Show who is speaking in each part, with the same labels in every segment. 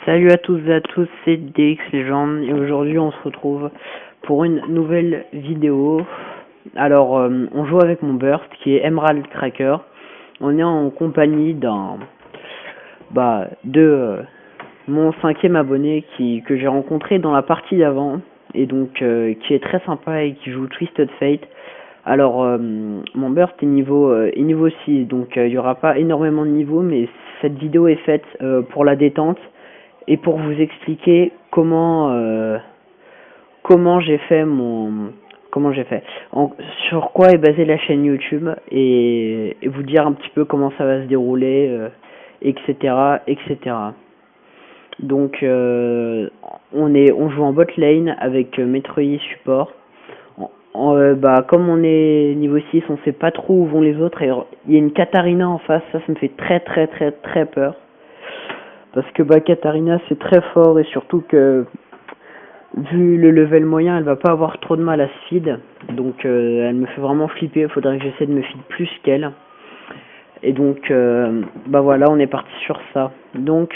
Speaker 1: Salut à tous et à tous, c'est DX Legend et aujourd'hui on se retrouve pour une nouvelle vidéo. Alors on joue avec mon Burst qui est Emerald Cracker. On est en compagnie de mon 5e abonné que j'ai rencontré dans la partie d'avant et donc qui est très sympa et qui joue Twisted Fate. Alors mon Burst est niveau 6, donc il n'y aura pas énormément de niveaux, mais cette vidéo est faite pour la détente et pour vous expliquer comment j'ai fait sur quoi est basée la chaîne YouTube et vous dire un petit peu comment ça va se dérouler, etc. Donc on joue en bot lane avec Metroid support. Comme on est niveau 6, on sait pas trop où vont les autres et il y a une Katarina en face, ça me fait très peur. Parce que Katarina c'est très fort et surtout que vu le level moyen elle va pas avoir trop de mal à se feed. Donc elle me fait vraiment flipper, il faudrait que j'essaie de me feed plus qu'elle. Et donc voilà, on est parti sur ça. Donc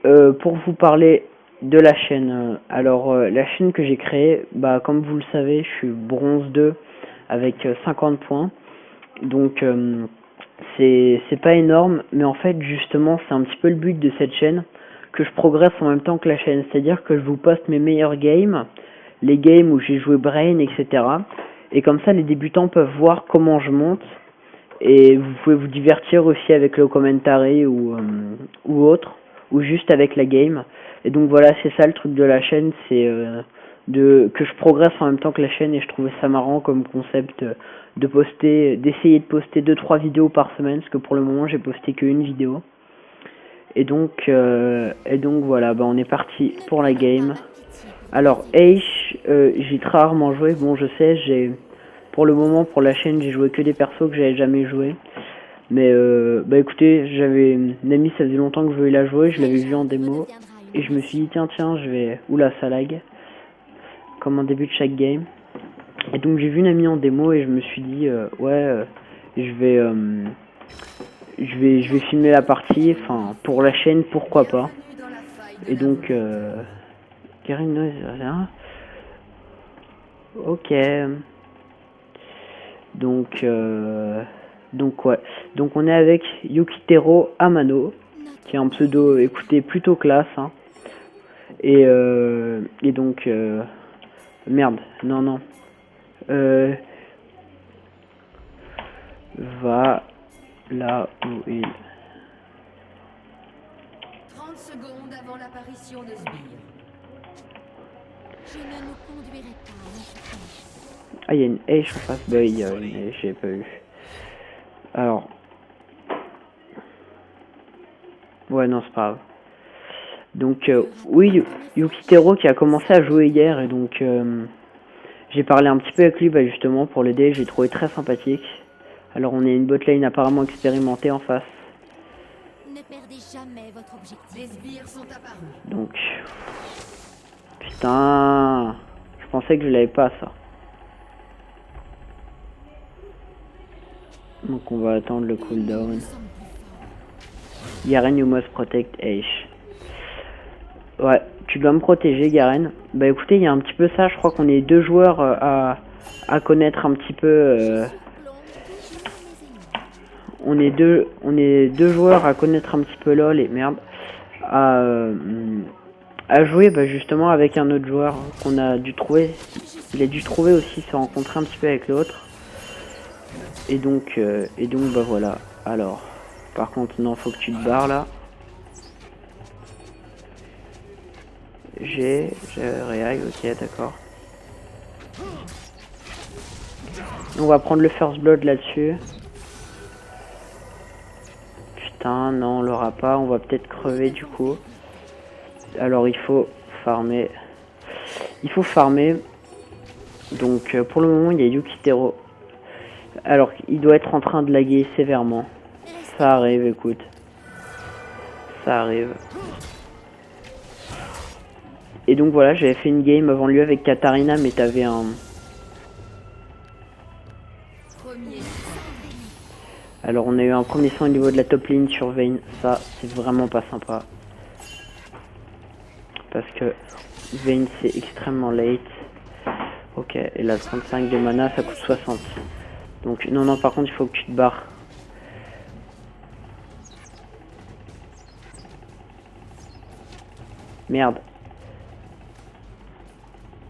Speaker 1: pour vous parler de la chaîne, la chaîne que j'ai créée, comme vous le savez, je suis bronze 2 avec 50 points. Donc c'est pas énorme, mais en fait justement c'est un petit peu le but de cette chaîne, que je progresse en même temps que la chaîne, c'est-à-dire que je vous poste mes meilleurs games, les games où j'ai joué Brain, etc. Et comme ça les débutants peuvent voir comment je monte, et vous pouvez vous divertir aussi avec le commentary ou autre, ou juste avec la game. Et donc voilà, c'est ça le truc de la chaîne, c'est que je progresse en même temps que la chaîne, et je trouvais ça marrant comme concept d'essayer de poster 2-3 vidéos par semaine, parce que pour le moment j'ai posté qu'une vidéo. Et donc voilà, on est parti pour la game. Alors Aish, j'ai très rarement joué, bon je sais, pour le moment pour la chaîne j'ai joué que des persos que j'avais jamais joué. Mais écoutez, j'avais une amie, ça faisait longtemps que je voulais la jouer, je l'avais vu en démo et je me suis dit tiens je vais, oula ça lag, comme en début de chaque game. Et donc j'ai vu une amie en démo et je me suis dit je vais filmer la partie, enfin pour la chaîne, pourquoi pas. Et donc Karine Noise, rien. Ok. Donc ouais. Donc on est avec Yukitero Amano, qui est un pseudo, écoutez, plutôt classe, hein. Et donc merde, non. Va là où il...
Speaker 2: 30 secondes avant l'apparition de Sbire. Je ne nous conduirai pas à notre tâche.
Speaker 1: Ah, il y a une hache en face, il y a une hache, j'ai pas vu. Alors... Ouais, non, c'est pas grave. Donc, oui, Yukitero qui a commencé à jouer hier, et donc... j'ai parlé un petit peu avec lui, justement, pour l'aider, j'ai trouvé très sympathique. Alors, on est une botlane apparemment expérimentée en face.
Speaker 2: Ne perdez jamais votre objectif. Les sbires sont apparus.
Speaker 1: Donc... Putain... Je pensais que je l'avais pas, ça. Donc on va attendre le cooldown. Garen, you must protect Aish. Ouais, tu dois me protéger, Garen. Écoutez, il y a un petit peu ça, je crois qu'on est deux joueurs à connaître un petit peu... On est deux joueurs à connaître un petit peu LOL et merde. À jouer justement avec un autre joueur qu'on a dû trouver. Il a dû trouver aussi, se rencontrer un petit peu avec l'autre. Et donc voilà. Alors, par contre, non, faut que tu te barres là. J'ai réag, ok, d'accord. On va prendre le first blood là-dessus. Putain, non, on l'aura pas, on va peut-être crever du coup. Alors il faut farmer. Donc pour le moment, il y a Yukitero. Alors, il doit être en train de laguer sévèrement. Ça arrive, écoute. Ça arrive. Et donc voilà, j'avais fait une game avant lui avec Katarina, mais t'avais un... Alors on a eu un premier sang au niveau de la top lane sur Vayne. Ça, c'est vraiment pas sympa. parce que Vayne c'est extrêmement late. Ok, et la 35 de mana ça coûte 60. Donc non, par contre il faut que tu te barres. Merde.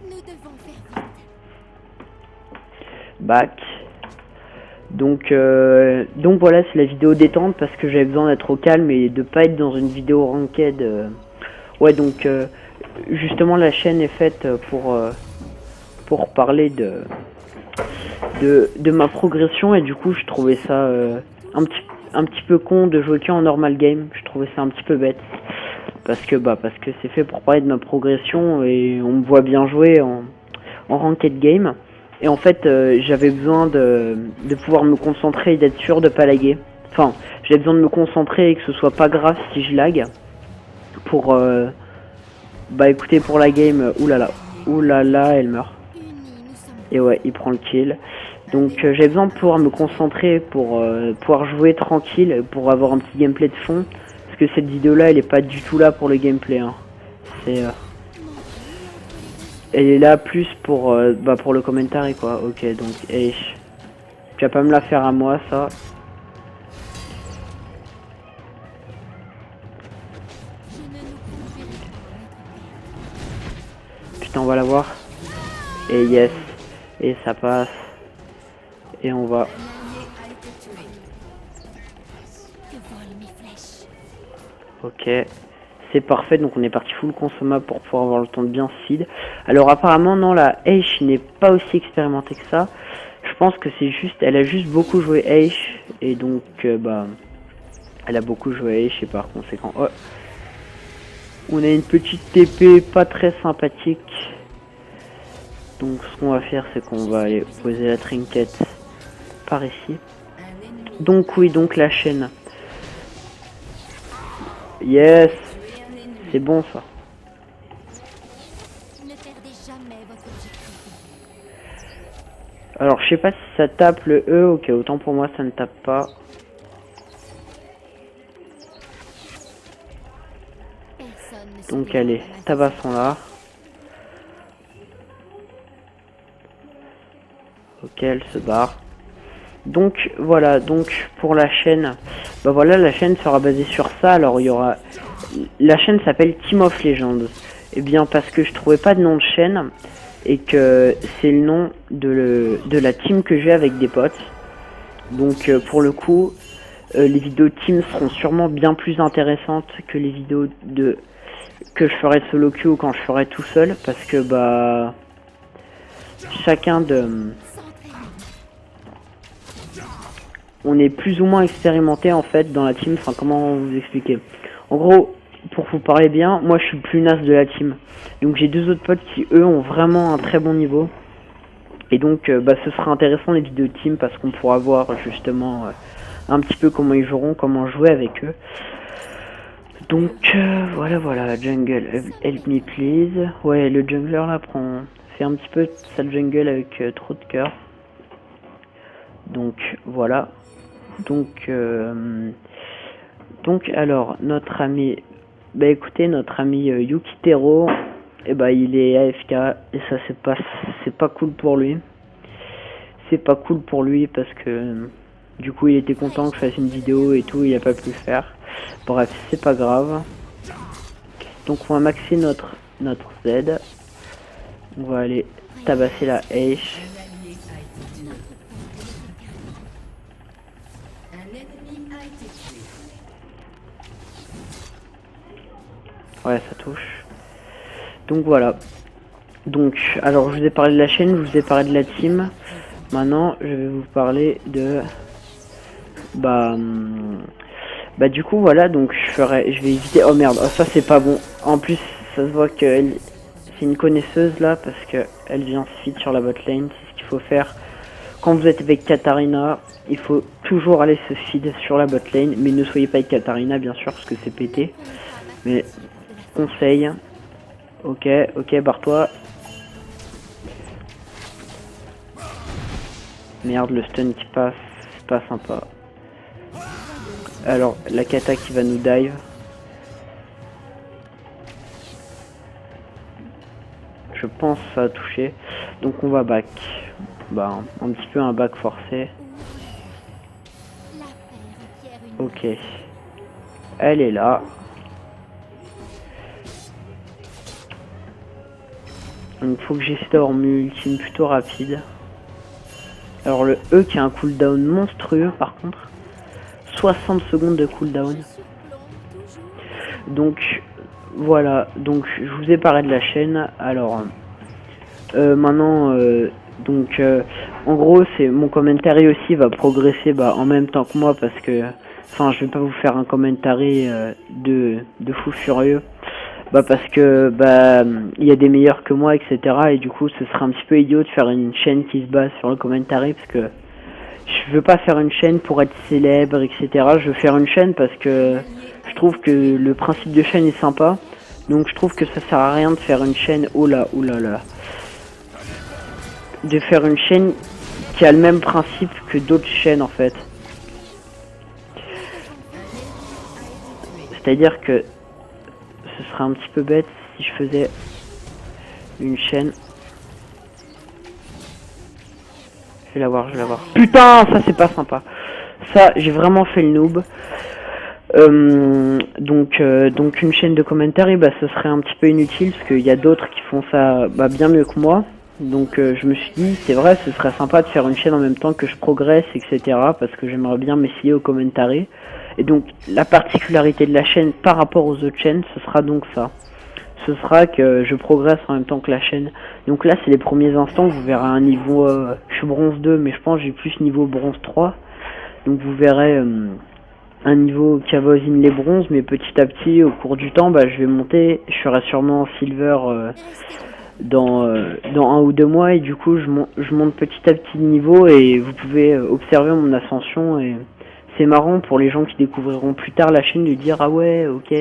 Speaker 2: Nous devons faire vite.
Speaker 1: Back. Donc voilà, c'est la vidéo détente parce que j'avais besoin d'être au calme et de pas être dans une vidéo ranked. Ouais, donc justement la chaîne est faite pour parler de ma progression, et du coup je trouvais ça un petit peu con de jouer en normal game. Je trouvais ça un petit peu bête parce que c'est fait pour parler de ma progression et on me voit bien jouer en ranked game. Et en fait j'avais besoin de pouvoir me concentrer et d'être sûr de pas laguer. Enfin, j'avais besoin de me concentrer et que ce soit pas grave si je lag pour écoutez, pour la game. Oulala, elle meurt. Et ouais, il prend le kill. Donc j'ai besoin de pouvoir me concentrer pour pouvoir jouer tranquille, pour avoir un petit gameplay de fond. Parce que cette vidéo là elle est pas du tout là pour le gameplay, hein. C'est elle est là plus pour le commentaire quoi. Ok, donc tu vas pas me la faire à moi ça. Putain, on va la voir. Et yes, et ça passe. Et on va. Ok, c'est parfait, donc on est parti full consommable pour pouvoir avoir le temps de bien seed. Alors apparemment non, la Ashe n'est pas aussi expérimentée que ça. Je pense que c'est juste, elle a juste beaucoup joué Ashe, et donc elle a beaucoup joué Ashe, et par conséquent, oh, on a une petite TP pas très sympathique. Donc ce qu'on va faire, c'est qu'on va aller poser la trinket par ici. Donc oui, donc la chaîne. Yes, c'est bon ça. Alors je sais pas si ça tape le E. Ok, autant pour moi ça ne tape pas. Donc allez, tabassons là. Ok, elle se barre. Donc voilà, donc pour la chaîne, voilà, la chaîne sera basée sur ça. Alors il y aura, la chaîne s'appelle Team of Legends. Et bien parce que je trouvais pas de nom de chaîne et que c'est le nom de la team que j'ai avec des potes. Donc pour le coup, les vidéos team seront sûrement bien plus intéressantes que les vidéos que je ferai solo queue ou quand je ferai tout seul, parce que chacun on est plus ou moins expérimenté en fait dans la team. Enfin, comment vous expliquer? En gros, pour vous parler bien, moi je suis le plus naze de la team. Donc j'ai deux autres potes qui eux ont vraiment un très bon niveau. Et donc ce sera intéressant les vidéos de team parce qu'on pourra voir justement un petit peu comment ils joueront, comment jouer avec eux. Donc voilà, jungle, help me please. Ouais, le jungler là fait un petit peu sa jungle avec trop de cœur. Donc voilà. Donc alors notre ami, écoutez, notre ami Yukitero, il est AFK et ça c'est pas cool pour lui. C'est pas cool pour lui parce que du coup il était content que je fasse une vidéo et tout, il a pas pu le faire. Bref, c'est pas grave. Donc on va maxer notre Z. On va aller tabasser la Ashe. Ouais, ça touche. Donc voilà. Donc, alors je vous ai parlé de la chaîne, je vous ai parlé de la team. Maintenant, je vais vous parler de... du coup, voilà, donc je vais éviter... Oh merde, oh, ça c'est pas bon. En plus, ça se voit que c'est une connaisseuse là, parce que elle vient se feed sur la bot lane. C'est ce qu'il faut faire. Quand vous êtes avec Katarina, il faut toujours aller se feed sur la bot lane. Mais ne soyez pas avec Katarina, bien sûr, parce que c'est pété. Mais, conseil. Ok, barre-toi. Merde, le stun qui passe, c'est pas sympa. Alors, la kata qui va nous dive. Je pense que ça a touché. Donc on va back. Bah, un petit peu un back forcé. Ok. Elle est là. Donc faut que j'essaie d'avoir mon ultime plutôt rapide. Alors le E qui a un cooldown monstrueux par contre. 60 secondes de cooldown. Donc voilà, donc je vous ai parlé de la chaîne. Alors maintenant donc en gros c'est mon commentaire aussi va progresser en même temps que moi parce que enfin je vais pas vous faire un commentaire de fou furieux. Parce que il y a des meilleurs que moi, etc. Et du coup ce serait un petit peu idiot de faire une chaîne qui se base sur le commentaire parce que je veux pas faire une chaîne pour être célèbre, etc. Je veux faire une chaîne parce que je trouve que le principe de chaîne est sympa. Donc je trouve que ça sert à rien de faire une chaîne, de faire une chaîne qui a le même principe que d'autres chaînes en fait. C'est-à-dire que ce serait un petit peu bête si je faisais une chaîne. Je vais la voir. Putain, ça c'est pas sympa. Ça, j'ai vraiment fait le noob. Donc une chaîne de commentaires, ce serait un petit peu inutile parce qu'il y a d'autres qui font ça bien mieux que moi. Donc je me suis dit, c'est vrai, ce serait sympa de faire une chaîne en même temps que je progresse, etc. Parce que j'aimerais bien m'essayer au commentaire. Et donc la particularité de la chaîne par rapport aux autres chaînes, ce sera donc ça. Ce sera que je progresse en même temps que la chaîne. Donc là c'est les premiers instants, vous verrez un niveau, je suis bronze 2 mais je pense que j'ai plus niveau bronze 3. Donc vous verrez un niveau qui avoisine les bronzes, mais petit à petit au cours du temps je vais monter, je serai sûrement en silver dans 1 ou 2 mois et du coup je monte petit à petit de niveau et vous pouvez observer mon ascension et c'est marrant pour les gens qui découvriront plus tard la chaîne de dire ah ouais ok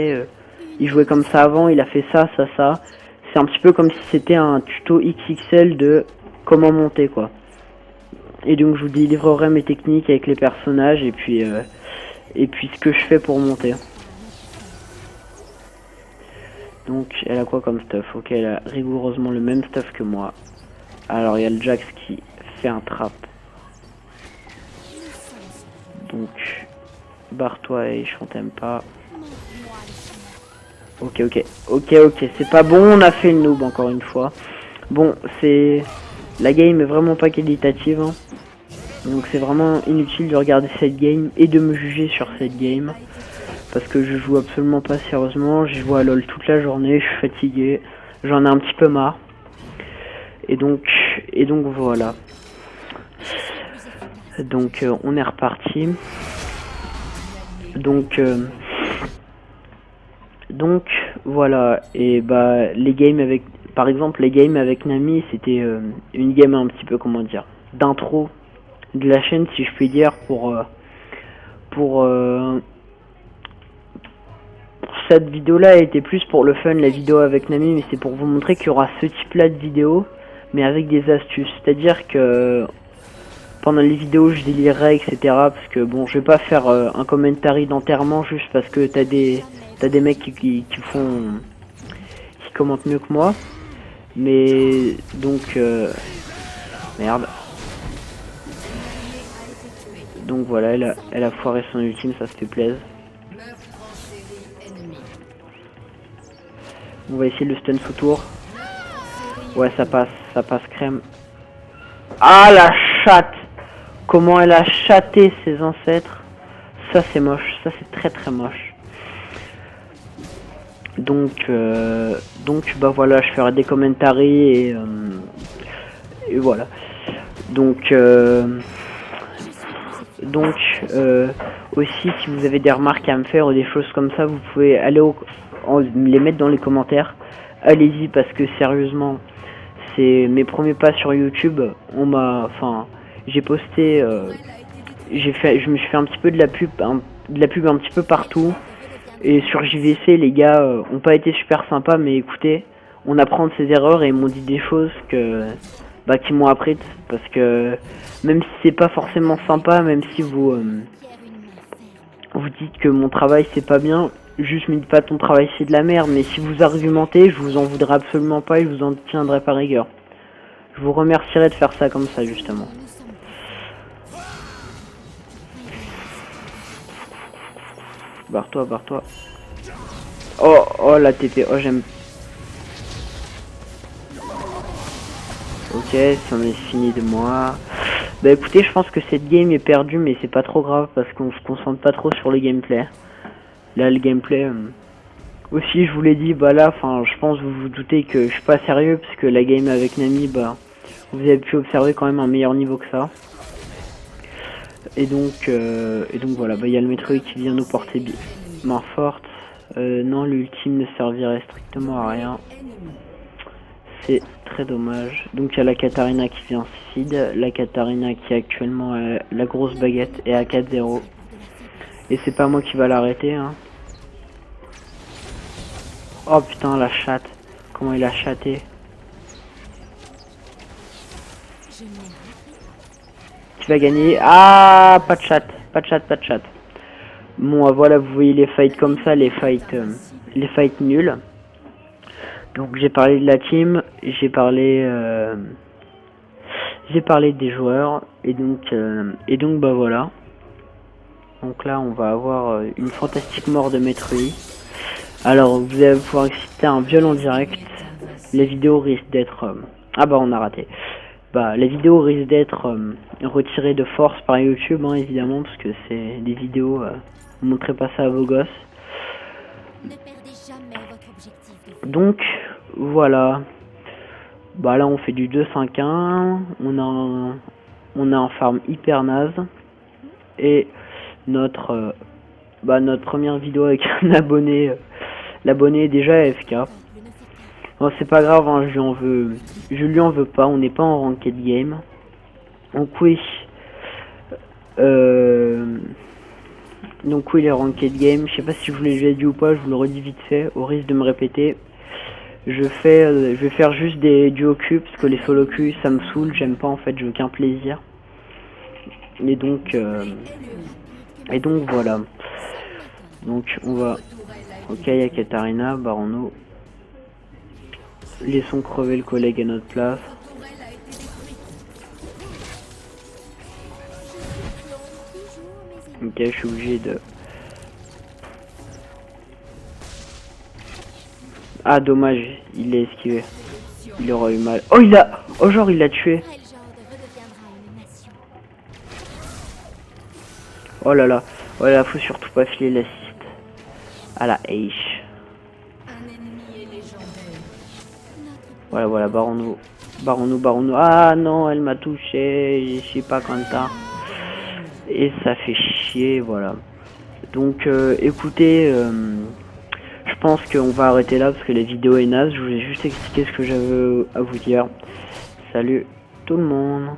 Speaker 1: il jouait comme ça avant, il a fait ça. C'est un petit peu comme si c'était un tuto XXL de comment monter quoi. Et donc je vous délivrerai mes techniques avec les personnages et puis ce que je fais pour monter. Donc elle a quoi comme stuff? Ok, elle a rigoureusement le même stuff que moi. Alors il y a le Jax qui fait un trap. Donc barre-toi et je t'aime pas. Ok, c'est pas bon, on a fait le noob encore une fois. Bon, la game est vraiment pas qualitative, hein. Donc c'est vraiment inutile de regarder cette game et de me juger sur cette game. Parce que je joue absolument pas sérieusement, j'ai joué à LoL toute la journée, je suis fatigué, j'en ai un petit peu marre. Et donc voilà. Donc on est reparti. Donc voilà, et les games avec, par exemple les games avec Nami, c'était une game un petit peu d'intro de la chaîne si je puis dire pour cette vidéo là était plus pour le fun, la vidéo avec Nami, mais c'est pour vous montrer qu'il y aura ce type là de vidéo mais avec des astuces, c'est à dire que pendant les vidéos je délirerai etc parce que bon je vais pas faire un commentaire d'enterrement juste parce que t'as des mecs qui commentent mieux que moi, mais donc merde. Donc voilà, elle a foiré son ultime, ça se fait plaisir. On va essayer le stun sous tour. Ouais, ça passe crème. Ah la chatte! Comment elle a chatté ses ancêtres. Ça c'est moche, ça c'est très très moche. Donc voilà, je ferai des commentaires et voilà. Donc aussi si vous avez des remarques à me faire ou des choses comme ça, vous pouvez aller les mettre dans les commentaires. Allez-y parce que sérieusement, c'est mes premiers pas sur YouTube. J'ai posté, je me suis fait un petit peu de la pub un petit peu partout. Et sur JVC, les gars ont pas été super sympas, mais écoutez, on apprend de ses erreurs et ils m'ont dit des choses qui m'ont appris, parce que même si c'est pas forcément sympa, même si vous dites que mon travail c'est pas bien, Juste me dites pas ton travail c'est de la merde, mais si vous argumentez, je vous en voudrais absolument pas et je vous en tiendrai par rigueur. Je vous remercierai de faire ça comme ça, justement.
Speaker 2: Nous sommes
Speaker 1: Barre-toi, barre-toi. Oh, la TP. Oh, j'aime. Ok, c'en est fini de moi. Bah écoutez, je pense que cette game est perdue, mais c'est pas trop grave parce qu'on se concentre pas trop sur le gameplay. Là, le gameplay... Aussi, je vous l'ai dit, bah là, enfin, je pense vous vous doutez que je suis pas sérieux parce que la game avec Nami, bah, vous avez pu observer quand même un meilleur niveau que ça. Et donc voilà, bah il y a le Metroid qui vient nous porter main forte. Non, l'ultime ne servirait strictement à rien. C'est très dommage. Donc il y a la Katarina qui vient seed. La Katarina qui actuellement a la grosse baguette est à 4-0. Et c'est pas moi qui va l'arrêter, hein. Oh putain, la chatte. Comment il a chatté. Tu vas gagner. Ah, pas de chat. Pas de chat, pas de chat. Bon, voilà, vous voyez les fights comme ça, les fights nuls. Donc j'ai parlé de la team, j'ai parlé des joueurs et donc bah voilà. Donc là on va avoir une fantastique mort de Metroid. Alors vous allez pouvoir exciter un violent direct. Les vidéos risquent d'être ah bah on a raté. Bah les vidéos risquent d'être retirées de force par YouTube, hein, évidemment, parce que c'est des vidéos vous montrez pas ça à vos gosses.
Speaker 2: Ne perdez jamais votre objectif.
Speaker 1: Donc voilà. Bah là on fait du 2-5-1, on a un farm hyper naze et notre première vidéo avec un abonné, l'abonné est déjà AFK. Bon, c'est pas grave, hein, je lui en veux pas, on n'est pas en ranked game. Donc oui, les ranked game, je sais pas si je vous l'ai déjà dit ou pas, je vous le redis vite fait, au risque de me répéter. Je vais faire juste des duo queues parce que les solo queues ça me saoule, j'aime pas en fait, je veux qu'un plaisir. Et donc voilà. Donc on va. Ok, il y a Katarina, Barono. Laissons crever le collègue à notre place. Ok, je suis obligé de. Ah dommage, il l'a esquivé. Il aura eu mal. Oh il a. Oh genre il l'a tué. Oh là là. Oh là, faut surtout pas filer l'assist. À la H. Voilà, Barono. Ah non, elle m'a touché. Je suis pas content. Et ça fait chier, voilà. Donc écoutez, je pense qu'on va arrêter là parce que la vidéo est naze. Je voulais juste expliquer ce que j'avais à vous dire. Salut tout le monde.